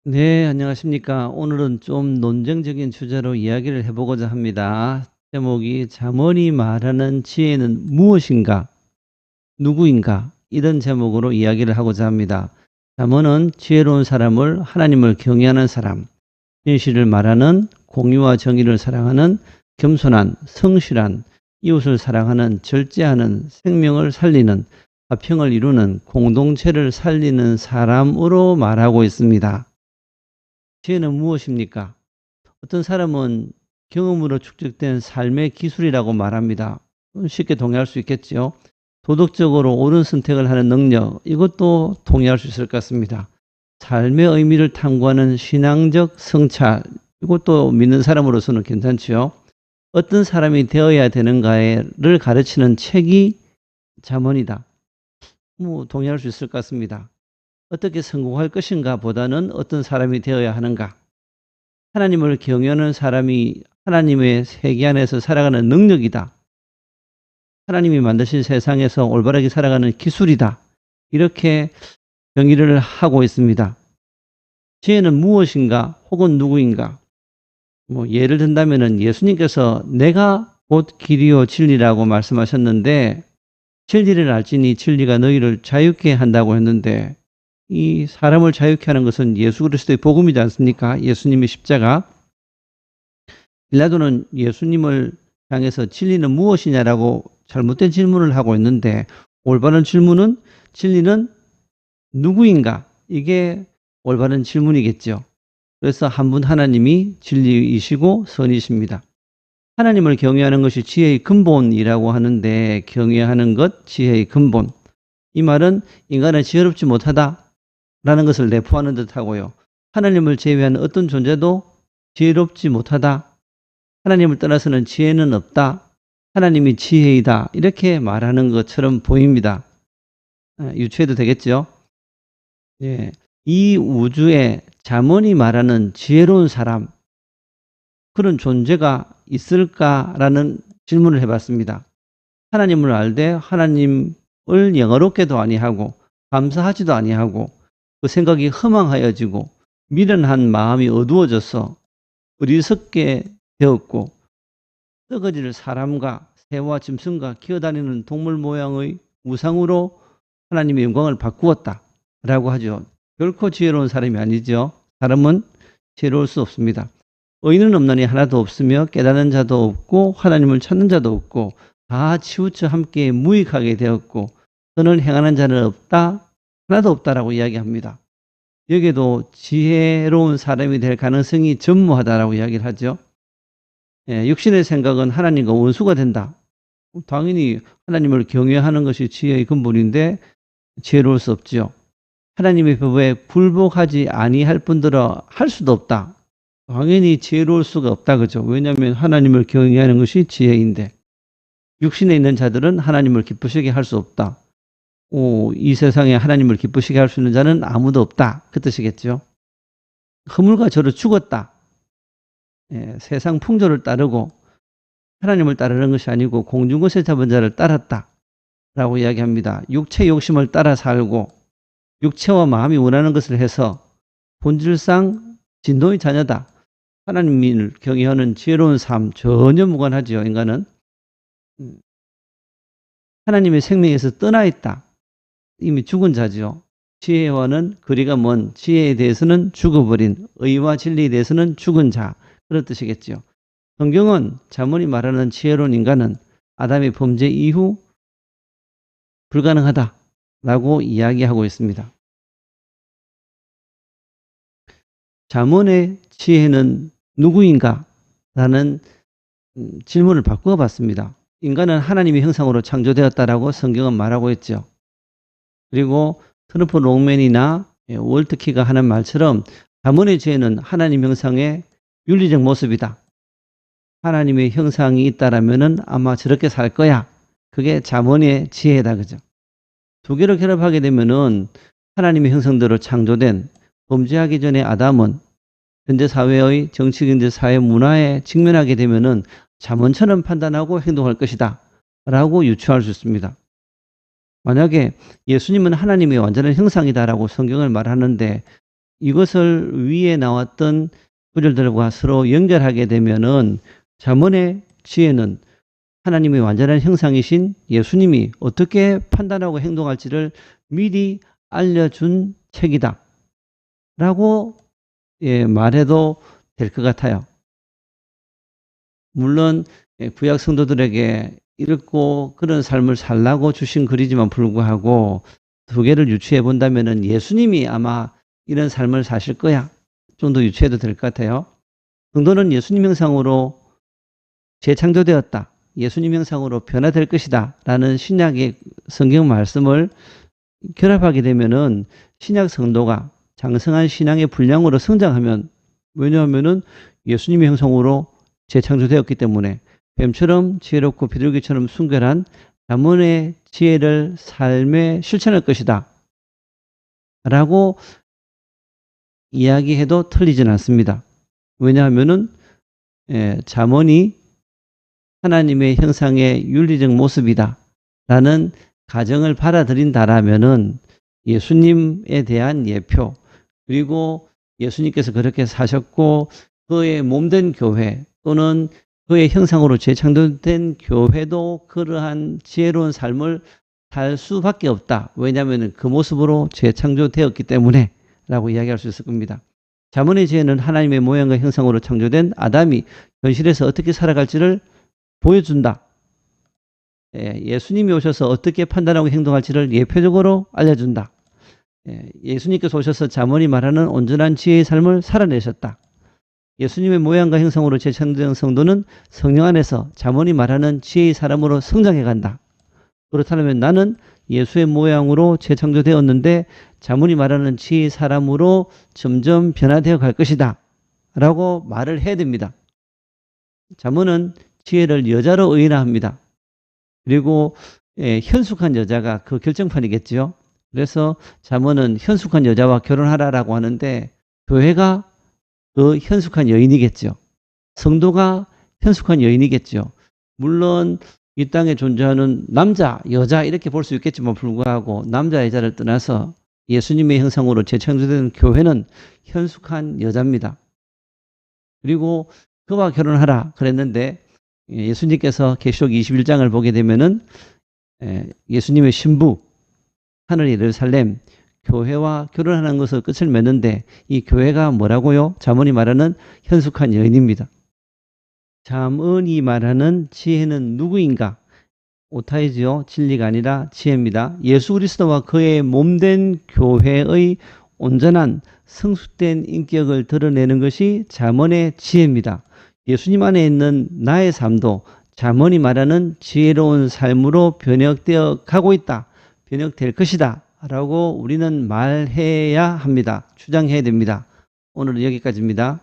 네, 안녕하십니까. 오늘은 좀 논쟁적인 주제로 이야기를 해보고자 합니다. 제목이 잠언이 말하는 지혜는 무엇인가, 누구인가, 이런 제목으로 이야기를 하고자 합니다. 잠언은 지혜로운 사람을 하나님을 경외하는 사람, 진실을 말하는, 공의와 정의를 사랑하는, 겸손한, 성실한, 이웃을 사랑하는, 절제하는, 생명을 살리는, 화평을 이루는, 공동체를 살리는 사람으로 말하고 있습니다. 지혜는 무엇입니까? 어떤 사람은 경험으로 축적된 삶의 기술이라고 말합니다. 쉽게 동의할 수 있겠죠. 도덕적으로 옳은 선택을 하는 능력, 이것도 동의할 수 있을 것 같습니다. 삶의 의미를 탐구하는 신앙적 성찰, 이것도 믿는 사람으로서는 괜찮지요. 어떤 사람이 되어야 되는가를 가르치는 책이 잠언이다. 동의할 수 있을 것 같습니다. 어떻게 성공할 것인가 보다는 어떤 사람이 되어야 하는가. 하나님을 경외하는 사람이 하나님의 세계 안에서 살아가는 능력이다. 하나님이 만드신 세상에서 올바르게 살아가는 기술이다. 이렇게 정의를 하고 있습니다. 지혜는 무엇인가 혹은 누구인가? 예를 든다면 예수님께서 내가 곧 길이요 진리라고 말씀하셨는데 진리를 알지니 진리가 너희를 자유케 한다고 했는데 이 사람을 자유케 하는 것은 예수 그리스도의 복음이지 않습니까? 예수님의 십자가. 빌라도는 예수님을 향해서 진리는 무엇이냐라고 잘못된 질문을 하고 있는데 올바른 질문은 진리는 누구인가? 이게 올바른 질문이겠죠. 그래서 한 분 하나님이 진리이시고 선이십니다. 하나님을 경외하는 것이 지혜의 근본이라고 하는데 경외하는 것, 지혜의 근본. 이 말은 인간은 지혜롭지 못하다라는 것을 내포하는 듯하고요. 하나님을 제외한 어떤 존재도 지혜롭지 못하다. 하나님을 떠나서는 지혜는 없다. 하나님이 지혜이다. 이렇게 말하는 것처럼 보입니다. 유추해도 되겠죠? 예. 이 우주에 잠언이 말하는 지혜로운 사람, 그런 존재가 있을까라는 질문을 해봤습니다. 하나님을 알되 하나님을 영어롭게도 아니하고 감사하지도 아니하고 그 생각이 허망하여지고 미련한 마음이 어두워져서 어리석게 되었고 썩어질 사람과 새와 짐승과 기어다니는 동물 모양의 우상으로 하나님의 영광을 바꾸었다라고 하죠. 결코 지혜로운 사람이 아니죠. 사람은 지혜로울 수 없습니다. 의인은 없나니 하나도 없으며 깨닫는 자도 없고 하나님을 찾는 자도 없고 다 치우쳐 함께 무익하게 되었고 선을 행하는 자는 없다, 하나도 없다라고 이야기합니다. 여기에도 지혜로운 사람이 될 가능성이 전무하다라고 이야기를 하죠. 육신의 생각은 하나님과 원수가 된다. 당연히 하나님을 경외하는 것이 지혜의 근본인데 지혜로울 수 없지요. 하나님의 법에 굴복하지 아니할 뿐더러 할 수도 없다. 당연히 지혜로울 수가 없다. 그죠? 왜냐하면 하나님을 경외하는 것이 지혜인데 육신에 있는 자들은 하나님을 기쁘시게 할 수 없다. 이 세상에 하나님을 기쁘시게 할 수 있는 자는 아무도 없다. 그 뜻이겠죠. 허물과 저로 죽었다. 세상 풍조를 따르고 하나님을 따르는 것이 아니고 공중것에 잡은 자를 따랐다 라고 이야기합니다. 육체 욕심을 따라 살고 육체와 마음이 원하는 것을 해서 본질상 진노의 자녀다. 하나님을 경외하는 지혜로운 삶 전혀 무관하지요. 인간은 하나님의 생명에서 떠나 있다. 이미 죽은 자죠. 지혜와는 거리가 먼, 지혜에 대해서는 죽어버린, 의와 진리에 대해서는 죽은 자, 그런 뜻이겠죠. 성경은 잠언이 말하는 지혜로운 인간은 아담의 범죄 이후 불가능하다라고 이야기하고 있습니다. 잠언의 지혜는 누구인가? 라는 질문을 바꾸어 봤습니다. 인간은 하나님의 형상으로 창조되었다라고 성경은 말하고 있죠. 그리고 트럼프 롱맨이나 월트키가 하는 말처럼 잠언의 지혜는 하나님 형상의 윤리적 모습이다. 하나님의 형상이 있다라면은 아마 저렇게 살 거야. 그게 잠언의 지혜다. 그죠? 두 개를 결합하게 되면은 하나님의 형상대로 창조된 범죄하기 전에 아담은 현재 사회의 정치, 경제, 사회, 문화에 직면하게 되면은 잠언처럼 판단하고 행동할 것이다. 라고 유추할 수 있습니다. 만약에 예수님은 하나님의 완전한 형상이다라고 성경을 말하는데 이것을 위에 나왔던 구절들과 서로 연결하게 되면은 잠언의 지혜는 하나님의 완전한 형상이신 예수님이 어떻게 판단하고 행동할지를 미리 알려준 책이다 라고 말해도 될 것 같아요. 물론 구약 성도들에게 읽고 그런 삶을 살라고 주신 글이지만 불구하고 두 개를 유추해 본다면 예수님이 아마 이런 삶을 사실 거야 좀 더 유추해도 될 것 같아요. 성도는 예수님 형상으로 재창조되었다. 예수님 형상으로 변화될 것이다. 라는 신약의 성경 말씀을 결합하게 되면은 신약 성도가 장성한 신앙의 분량으로 성장하면, 왜냐하면은 예수님의 형상으로 재창조되었기 때문에 뱀처럼 지혜롭고 비둘기처럼 순결한 잠언의 지혜를 삶에 실천할 것이다 라고 이야기해도 틀리진 않습니다. 왜냐하면은 잠언이 하나님의 형상의 윤리적 모습이다 라는 가정을 받아들인다라면은 예수님에 대한 예표, 그리고 예수님께서 그렇게 사셨고 그의 몸된 교회 또는 그의 형상으로 재창조된 교회도 그러한 지혜로운 삶을 살 수밖에 없다. 왜냐하면 그 모습으로 재창조되었기 때문에 라고 이야기할 수 있을 겁니다. 잠언의 지혜는 하나님의 모양과 형상으로 창조된 아담이 현실에서 어떻게 살아갈지를 보여준다. 예수님이 오셔서 어떻게 판단하고 행동할지를 예표적으로 알려준다. 예수님께서 오셔서 잠언이 말하는 온전한 지혜의 삶을 살아내셨다. 예수님의 모양과 형상으로 재창조된 성도는 성령 안에서 잠언이 말하는 지혜의 사람으로 성장해 간다. 그렇다면 나는 예수의 모양으로 재창조되었는데 잠언이 말하는 지혜의 사람으로 점점 변화되어 갈 것이다 라고 말을 해야 됩니다. 잠언은 지혜를 여자로 의인화합니다. 그리고 현숙한 여자가 그 결정판이겠죠. 그래서 잠언은 현숙한 여자와 결혼하라라고 하는데 교회가 그 현숙한 여인이겠죠. 성도가 현숙한 여인이겠죠. 물론 이 땅에 존재하는 남자, 여자 이렇게 볼 수 있겠지만 불구하고 남자, 여자를 떠나서 예수님의 형상으로 재창조된 교회는 현숙한 여자입니다. 그리고 그와 결혼하라 그랬는데 예수님께서 계시록 21장을 보게 되면은 예수님의 신부 하늘 예루살렘 교회와 결혼하는 것을 끝을 맺는데 이 교회가 뭐라고요? 잠언이 말하는 현숙한 여인입니다. 잠언이 말하는 지혜는 누구인가? 오타이지요. 진리가 아니라 지혜입니다. 예수 그리스도와 그의 몸된 교회의 온전한 성숙된 인격을 드러내는 것이 잠언의 지혜입니다. 예수님 안에 있는 나의 삶도 잠언이 말하는 지혜로운 삶으로 변혁되어 가고 있다. 변혁될 것이다. 라고 우리는 말해야 합니다. 주장해야 됩니다. 오늘은 여기까지입니다.